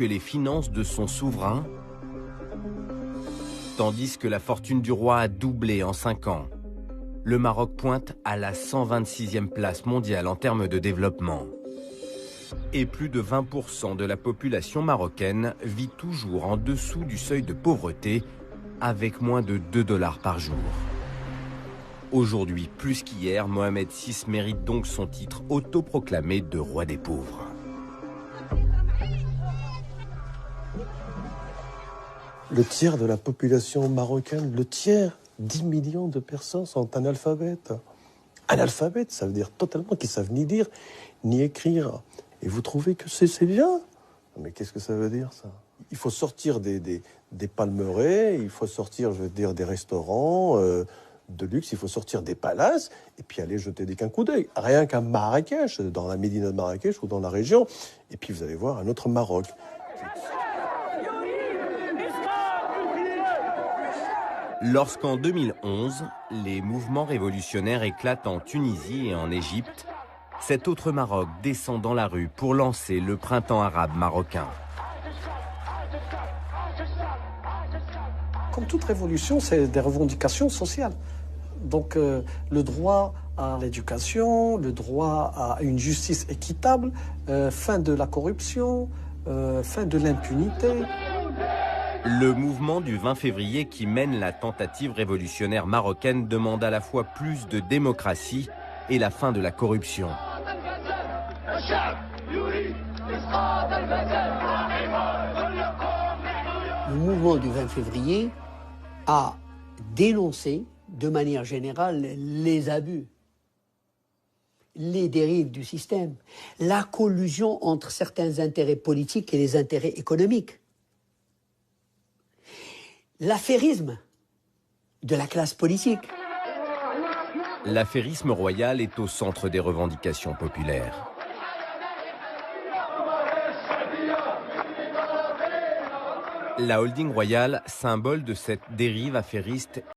que les finances de son souverain, tandis que la fortune du roi a doublé en 5 ans. Le Maroc pointe à la 126e place mondiale en termes de développement. Et plus de 20% de la population marocaine vit toujours en dessous du seuil de pauvreté, avec moins de 2 $ par jour. Aujourd'hui, plus qu'hier, Mohamed VI mérite donc son titre autoproclamé de roi des pauvres. Le tiers de la population marocaine, le tiers, 10 millions de personnes sont analphabètes. Analphabètes, ça veut dire totalement qu'ils ne savent ni lire ni écrire. Et vous trouvez que c'est bien? Mais qu'est-ce que ça veut dire, ça? Il faut sortir des palmeraies, il faut sortir, je veux dire, des restaurants de luxe, il faut sortir des palaces et puis aller jeter qu'un coup d'œil. Rien qu'à Marrakech, dans la médina de Marrakech ou dans la région. Et puis vous allez voir un autre Maroc. Lorsqu'en 2011, les mouvements révolutionnaires éclatent en Tunisie et en Égypte, cet autre Maroc descend dans la rue pour lancer le printemps arabe marocain. Comme toute révolution, c'est des revendications sociales. Donc le droit à l'éducation, le droit à une justice équitable, fin de la corruption, fin de l'impunité. Le mouvement du 20 février qui mène la tentative révolutionnaire marocaine demande à la fois plus de démocratie et la fin de la corruption. Le mouvement du 20 février a dénoncé de manière générale les abus, les dérives du système, la collusion entre certains intérêts politiques et les intérêts économiques, l'affairisme de la classe politique. L'affairisme royal est au centre des revendications populaires. La holding royale, symbole de cette dérive affairiste,